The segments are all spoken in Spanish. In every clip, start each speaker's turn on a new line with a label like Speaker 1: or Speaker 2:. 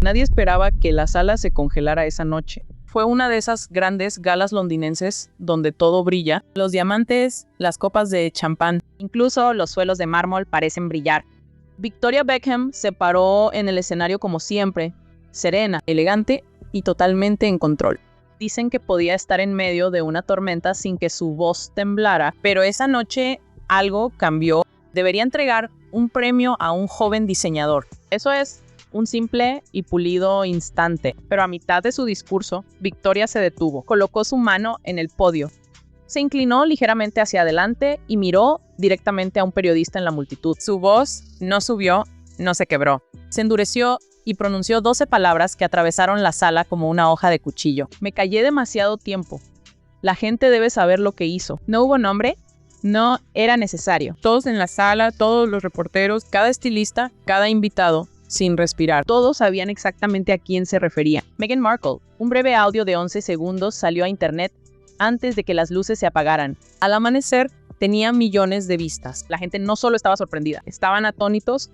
Speaker 1: Nadie esperaba que la sala se congelara esa noche. Fue una de esas grandes galas londinenses donde todo brilla. Los diamantes, las copas de champán.
Speaker 2: Incluso los suelos de mármol parecen brillar.
Speaker 1: Victoria Beckham se paró en el escenario como siempre, serena, elegante y totalmente en control. Dicen que podía estar en medio de una tormenta sin que su voz temblara, pero esa noche algo cambió. Debería entregar un premio a un joven diseñador. Eso es un simple y pulido instante, pero a mitad de su discurso, Victoria se detuvo, colocó su mano en el podio, se inclinó ligeramente hacia adelante y miró directamente a un periodista en la multitud. Su voz no subió, no se quebró. Se endureció y pronunció 12 palabras que atravesaron la sala como una hoja de cuchillo. Me callé demasiado tiempo. La gente debe saber lo que hizo.
Speaker 2: No hubo nombre, no era necesario.
Speaker 1: Todos en la sala, todos los reporteros, cada estilista, cada invitado, sin respirar. Todos sabían exactamente a quién se refería. Meghan Markle. Un breve audio de 11 segundos salió a internet antes de que las luces se apagaran. Al amanecer, tenía millones de vistas. La gente no solo estaba sorprendida, estaban atónitos.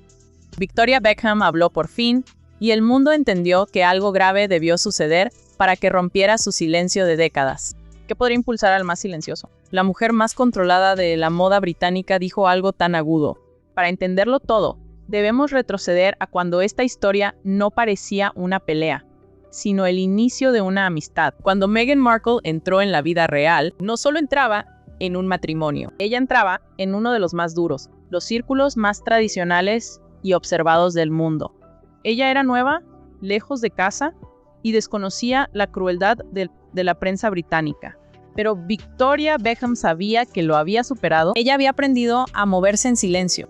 Speaker 1: Victoria Beckham habló por fin, y el mundo entendió que algo grave debió suceder para que rompiera su silencio de décadas. ¿Qué podría impulsar al más silencioso? La mujer más controlada de la moda británica dijo algo tan agudo. Para entenderlo todo, debemos retroceder a cuando esta historia no parecía una pelea, sino el inicio de una amistad. Cuando Meghan Markle entró en la vida real, no solo entraba en un matrimonio, ella entraba en uno de los más duros, los círculos más tradicionales y observados del mundo. Ella era nueva, lejos de casa, y desconocía la crueldad de la prensa británica. Pero Victoria Beckham sabía que lo había superado. Ella había aprendido a moverse en silencio.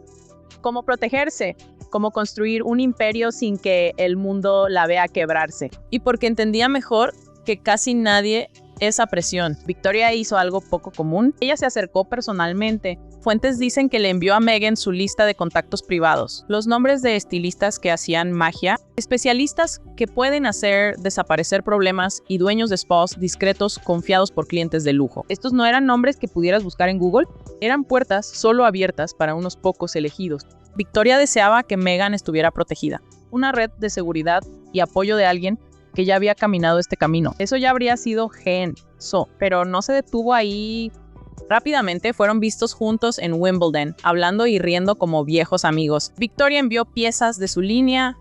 Speaker 1: Cómo protegerse, cómo construir un imperio sin que el mundo la vea quebrarse. Y porque entendía mejor que casi nadie esa presión. Victoria hizo algo poco común. Ella se acercó personalmente. Fuentes dicen que le envió a Meghan su lista de contactos privados, los nombres de estilistas que hacían magia, especialistas que pueden hacer desaparecer problemas y dueños de spas discretos confiados por clientes de lujo. Estos no eran nombres que pudieras buscar en Google, eran puertas solo abiertas para unos pocos elegidos. Victoria deseaba que Meghan estuviera protegida, una red de seguridad y apoyo de alguien que ya había caminado este camino. Eso ya habría sido pero no se detuvo ahí. Rápidamente fueron vistos juntos en Wimbledon, hablando y riendo como viejos amigos. Victoria envió piezas de su línea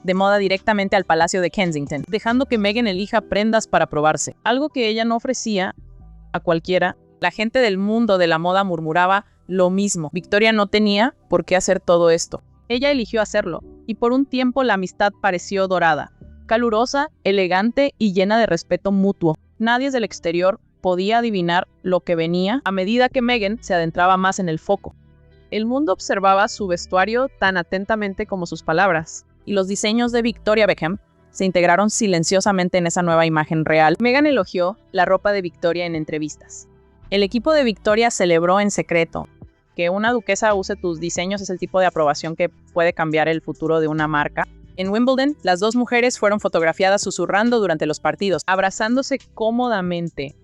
Speaker 1: de moda directamente al Palacio de Kensington, dejando que Meghan elija prendas para probarse, algo que ella no ofrecía a cualquiera. La gente del mundo de la moda murmuraba lo mismo. Victoria no tenía por qué hacer todo esto. Ella eligió hacerlo, y por un tiempo la amistad pareció dorada, calurosa, elegante y llena de respeto mutuo. Nadie del exterior podía adivinar lo que venía a medida que Meghan se adentraba más en el foco. El mundo observaba su vestuario tan atentamente como sus palabras, y los diseños de Victoria Beckham se integraron silenciosamente en esa nueva imagen real. Meghan elogió la ropa de Victoria en entrevistas. El equipo de Victoria celebró en secreto. Que una duquesa use tus diseños es el tipo de aprobación que puede cambiar el futuro de una marca. En Wimbledon, las dos mujeres fueron fotografiadas susurrando durante los partidos, abrazándose cómodamente.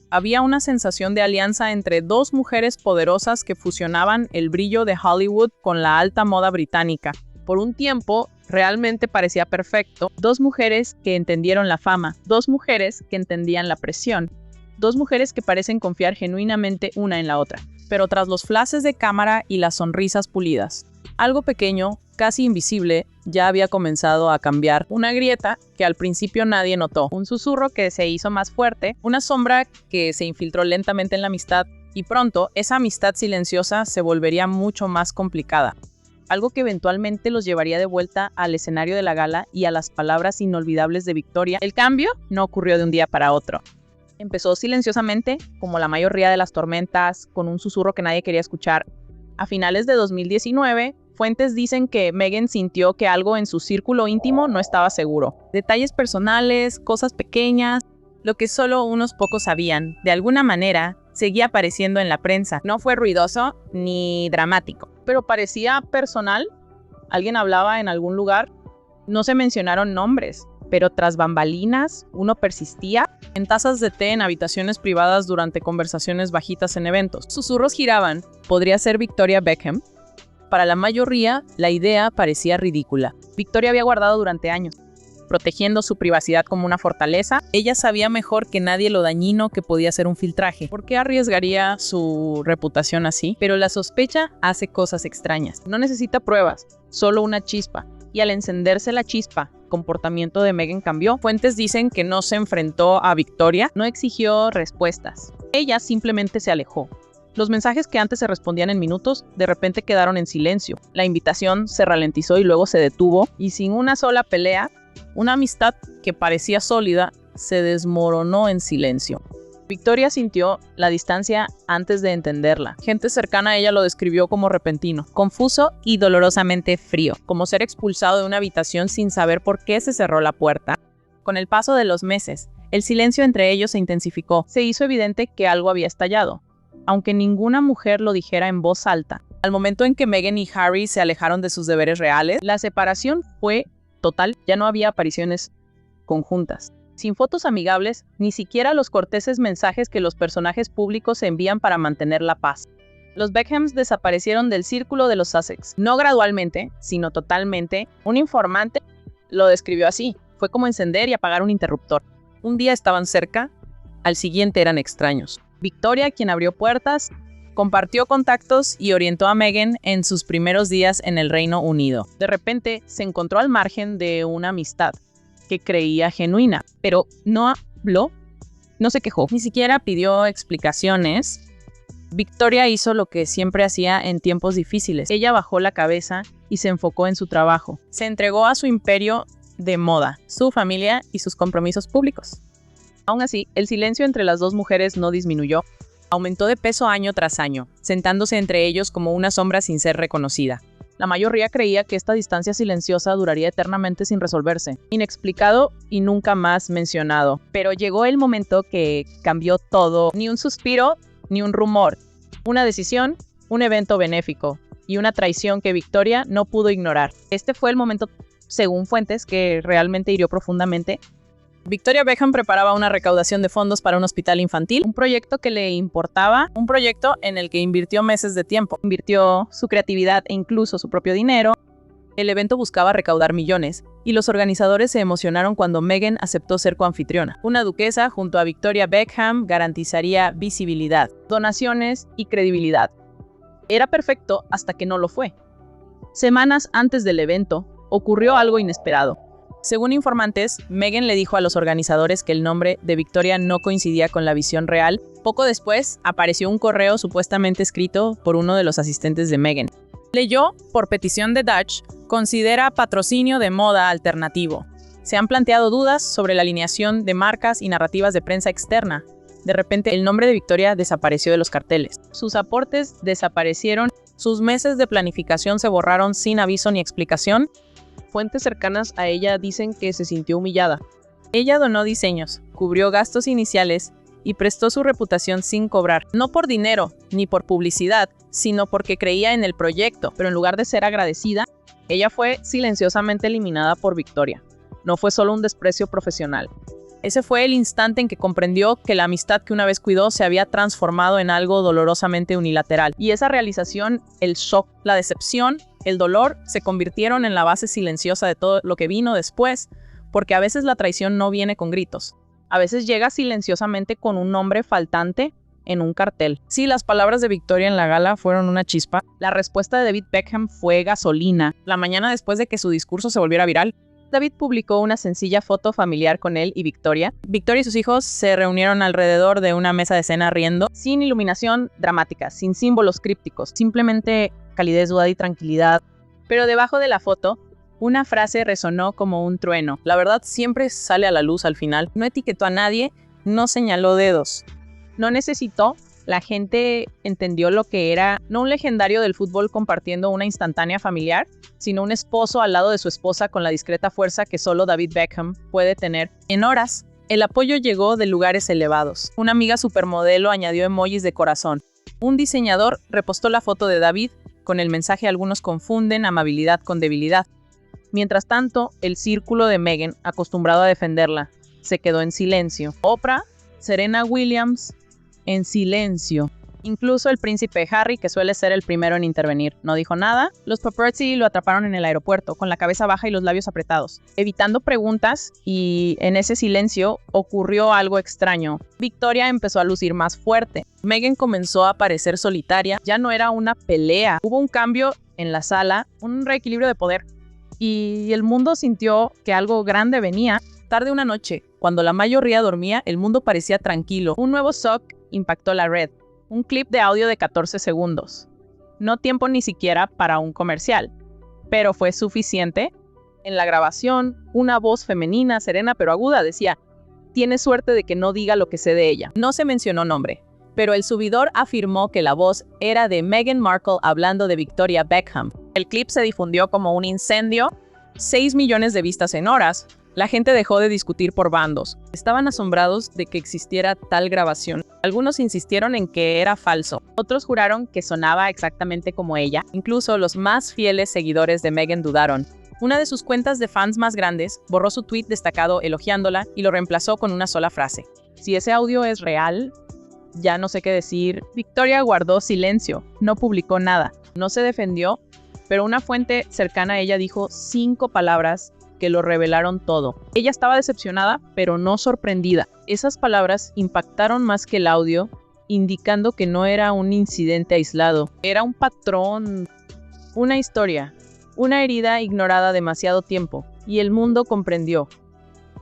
Speaker 1: Había una sensación de alianza entre dos mujeres poderosas que fusionaban el brillo de Hollywood con la alta moda británica. Por un tiempo, realmente parecía perfecto. Dos mujeres que entendieron la fama, dos mujeres que entendían la presión, dos mujeres que parecen confiar genuinamente una en la otra. Pero tras los flashes de cámara y las sonrisas pulidas, algo pequeño, casi invisible, ya había comenzado a cambiar. Una grieta que al principio nadie notó, un susurro que se hizo más fuerte, una sombra que se infiltró lentamente en la amistad, y pronto esa amistad silenciosa se volvería mucho más complicada. Algo que eventualmente los llevaría de vuelta al escenario de la gala y a las palabras inolvidables de Victoria. El cambio no ocurrió de un día para otro. Empezó silenciosamente, como la mayoría de las tormentas, con un susurro que nadie quería escuchar. A finales de 2019, fuentes dicen que Meghan sintió que algo en su círculo íntimo no estaba seguro. Detalles personales, cosas pequeñas, lo que solo unos pocos sabían, de alguna manera, seguía apareciendo en la prensa. No fue ruidoso ni dramático, pero parecía personal. Alguien hablaba en algún lugar. No se mencionaron nombres, pero tras bambalinas, uno persistía. En tazas de té en habitaciones privadas durante conversaciones bajitas en eventos. Susurros giraban. ¿Podría ser Victoria Beckham? Para la mayoría, la idea parecía ridícula. Victoria había guardado durante años protegiendo su privacidad como una fortaleza. Ella sabía mejor que nadie lo dañino que podía ser un filtraje. ¿Por qué arriesgaría su reputación así? Pero la sospecha hace cosas extrañas. No necesita pruebas, solo una chispa. Y al encenderse la chispa, el comportamiento de Meghan cambió. Fuentes dicen que no se enfrentó a Victoria, no exigió respuestas. Ella simplemente se alejó. Los mensajes que antes se respondían en minutos, de repente quedaron en silencio. La invitación se ralentizó y luego se detuvo, y sin una sola pelea, una amistad que parecía sólida se desmoronó en silencio. Victoria sintió la distancia antes de entenderla. Gente cercana a ella lo describió como repentino, confuso y dolorosamente frío, como ser expulsado de una habitación sin saber por qué se cerró la puerta. Con el paso de los meses, el silencio entre ellos se intensificó. Se hizo evidente que algo había estallado, aunque ninguna mujer lo dijera en voz alta. Al momento en que Meghan y Harry se alejaron de sus deberes reales, la separación fue total. Ya no había apariciones conjuntas. Sin fotos amigables, ni siquiera los corteses mensajes que los personajes públicos envían para mantener la paz. Los Beckhams desaparecieron del círculo de los Sussex. No gradualmente, sino totalmente. Un informante lo describió así. Fue como encender y apagar un interruptor. Un día estaban cerca, al siguiente eran extraños. Victoria, quien abrió puertas, compartió contactos y orientó a Meghan en sus primeros días en el Reino Unido. De repente, se encontró al margen de una amistad que creía genuina, pero no habló, no se quejó, ni siquiera pidió explicaciones. Victoria hizo lo que siempre hacía en tiempos difíciles. Ella bajó la cabeza y se enfocó en su trabajo. Se entregó a su imperio de moda, su familia y sus compromisos públicos. Aún así, el silencio entre las dos mujeres no disminuyó. Aumentó de peso año tras año, sentándose entre ellos como una sombra sin ser reconocida. La mayoría creía que esta distancia silenciosa duraría eternamente sin resolverse, inexplicado y nunca más mencionado. Pero llegó el momento que cambió todo. Ni un suspiro, ni un rumor. Una decisión, un evento benéfico y una traición que Victoria no pudo ignorar. Este fue el momento, según fuentes, que realmente hirió profundamente. Victoria Beckham preparaba una recaudación de fondos para un hospital infantil, un proyecto que le importaba, un proyecto en el que invirtió meses de tiempo. Invirtió su creatividad e incluso su propio dinero. El evento buscaba recaudar millones, y los organizadores se emocionaron cuando Meghan aceptó ser coanfitriona. Una duquesa junto a Victoria Beckham garantizaría visibilidad, donaciones y credibilidad. Era perfecto hasta que no lo fue. Semanas antes del evento, ocurrió algo inesperado. Según informantes, Meghan le dijo a los organizadores que el nombre de Victoria no coincidía con la visión real. Poco después, apareció un correo supuestamente escrito por uno de los asistentes de Meghan. Leyó, por petición de Dutch, considera patrocinio de moda alternativo. Se han planteado dudas sobre la alineación de marcas y narrativas de prensa externa. De repente, el nombre de Victoria desapareció de los carteles. Sus aportes desaparecieron. Sus meses de planificación se borraron sin aviso ni explicación. Fuentes cercanas a ella dicen que se sintió humillada. Ella donó diseños, cubrió gastos iniciales y prestó su reputación sin cobrar, no por dinero ni por publicidad, sino porque creía en el proyecto. Pero en lugar de ser agradecida, ella fue silenciosamente eliminada por Victoria. No fue solo un desprecio profesional. Ese fue el instante en que comprendió que la amistad que una vez cuidó se había transformado en algo dolorosamente unilateral. Y esa realización, el shock, la decepción, el dolor, se convirtieron en la base silenciosa de todo lo que vino después, porque a veces la traición no viene con gritos. A veces llega silenciosamente con un nombre faltante en un cartel. Sí, las palabras de Victoria en la gala fueron una chispa. La respuesta de David Beckham fue gasolina. La mañana después de que su discurso se volviera viral, David publicó una sencilla foto familiar con él y Victoria. Victoria y sus hijos se reunieron alrededor de una mesa de cena riendo, sin iluminación dramática, sin símbolos crípticos, simplemente calidez, duda y tranquilidad. Pero debajo de la foto, una frase resonó como un trueno. La verdad siempre sale a la luz al final. No etiquetó a nadie, no señaló dedos. No necesitó. La gente entendió lo que era, no un legendario del fútbol compartiendo una instantánea familiar, sino un esposo al lado de su esposa con la discreta fuerza que solo David Beckham puede tener. En horas, el apoyo llegó de lugares elevados. Una amiga supermodelo añadió emojis de corazón. Un diseñador repostó la foto de David con el mensaje "algunos confunden amabilidad con debilidad". Mientras tanto, el círculo de Meghan, acostumbrado a defenderla, se quedó en silencio. Oprah, Serena Williams, en silencio. Incluso el príncipe Harry, que suele ser el primero en intervenir, no dijo nada. Los paparazzi lo atraparon en el aeropuerto, con la cabeza baja y los labios apretados, evitando preguntas, y en ese silencio ocurrió algo extraño. Victoria empezó a lucir más fuerte. Meghan comenzó a parecer solitaria, ya no era una pelea. Hubo un cambio en la sala, un reequilibrio de poder, y el mundo sintió que algo grande venía. Tarde una noche, cuando la mayoría dormía, el mundo parecía tranquilo. Un nuevo shock impactó la red. Un clip de audio de 14 segundos. No tiempo ni siquiera para un comercial, pero fue suficiente. En la grabación, una voz femenina, serena pero aguda, decía: "Tienes suerte de que no diga lo que sé de ella". No se mencionó nombre, pero el subidor afirmó que la voz era de Meghan Markle hablando de Victoria Beckham. El clip se difundió como un incendio, 6 millones de vistas en horas. La gente dejó de discutir por bandos. Estaban asombrados de que existiera tal grabación. Algunos insistieron en que era falso. Otros juraron que sonaba exactamente como ella. Incluso los más fieles seguidores de Meghan dudaron. Una de sus cuentas de fans más grandes borró su tweet destacado elogiándola y lo reemplazó con una sola frase: "Si ese audio es real, ya no sé qué decir". Victoria guardó silencio, no publicó nada, no se defendió, pero una fuente cercana a ella dijo 5 palabras que lo revelaron todo. Ella estaba decepcionada, pero no sorprendida. Esas palabras impactaron más que el audio, indicando que no era un incidente aislado. Era un patrón, una historia, una herida ignorada demasiado tiempo, y el mundo comprendió.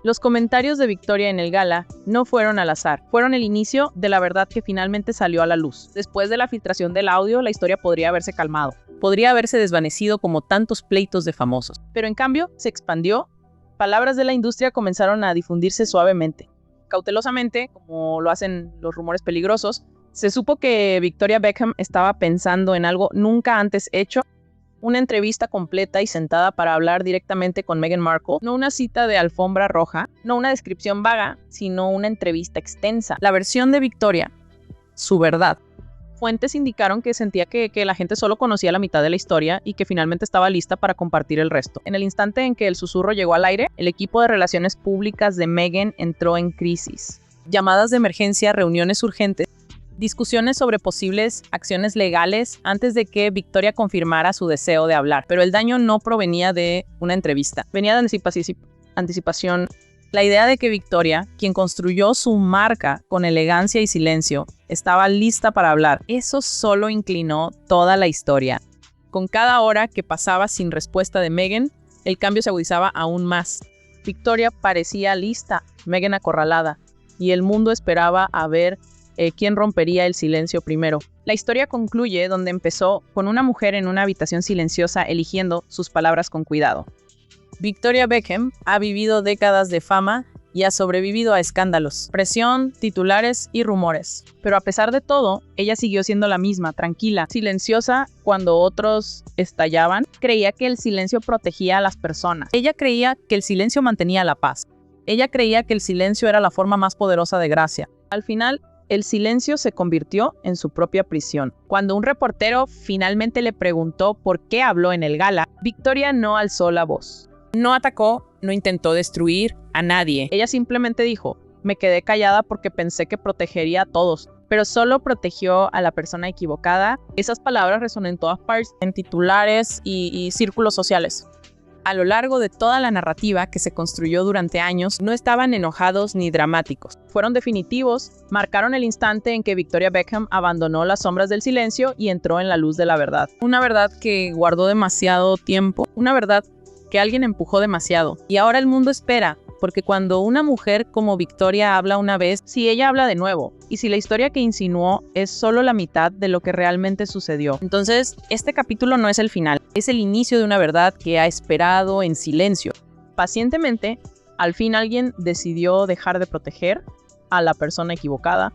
Speaker 1: Los comentarios de Victoria en el gala no fueron al azar, fueron el inicio de la verdad que finalmente salió a la luz. Después de la filtración del audio, la historia podría haberse calmado. Podría haberse desvanecido como tantos pleitos de famosos. Pero en cambio, se expandió. Palabras de la industria comenzaron a difundirse suavemente. Cautelosamente, como lo hacen los rumores peligrosos, se supo que Victoria Beckham estaba pensando en algo nunca antes hecho: una entrevista completa y sentada para hablar directamente con Meghan Markle. No una cita de alfombra roja, no una descripción vaga, sino una entrevista extensa. La versión de Victoria, su verdad. Fuentes indicaron que sentía que la gente solo conocía la mitad de la historia y que finalmente estaba lista para compartir el resto. En el instante en que el susurro llegó al aire, el equipo de relaciones públicas de Meghan entró en crisis. Llamadas de emergencia, reuniones urgentes, discusiones sobre posibles acciones legales antes de que Victoria confirmara su deseo de hablar. Pero el daño no provenía de una entrevista, venía de anticipación. La idea de que Victoria, quien construyó su marca con elegancia y silencio, estaba lista para hablar, eso solo inclinó toda la historia. Con cada hora que pasaba sin respuesta de Meghan, el cambio se agudizaba aún más. Victoria parecía lista, Meghan acorralada, y el mundo esperaba a ver quién rompería el silencio primero. La historia concluye donde empezó, con una mujer en una habitación silenciosa eligiendo sus palabras con cuidado. Victoria Beckham ha vivido décadas de fama y ha sobrevivido a escándalos, presión, titulares y rumores. Pero a pesar de todo, ella siguió siendo la misma, tranquila, silenciosa cuando otros estallaban. Creía que el silencio protegía a las personas. Ella creía que el silencio mantenía la paz. Ella creía que el silencio era la forma más poderosa de gracia. Al final, el silencio se convirtió en su propia prisión. Cuando un reportero finalmente le preguntó por qué habló en el gala, Victoria no alzó la voz. No atacó, no intentó destruir a nadie. Ella simplemente dijo: "Me quedé callada porque pensé que protegería a todos", pero solo protegió a la persona equivocada. Esas palabras resonan en todas partes, en titulares y círculos sociales. A lo largo de toda la narrativa que se construyó durante años, no estaban enojados ni dramáticos. Fueron definitivos, marcaron el instante en que Victoria Beckham abandonó las sombras del silencio y entró en la luz de la verdad. Una verdad que guardó demasiado tiempo, una verdad que alguien empujó demasiado. Y ahora el mundo espera, porque cuando una mujer como Victoria habla una vez, si ella habla de nuevo, y si la historia que insinuó es solo la mitad de lo que realmente sucedió. Entonces, este capítulo no es el final, es el inicio de una verdad que ha esperado en silencio. Pacientemente, al fin alguien decidió dejar de proteger a la persona equivocada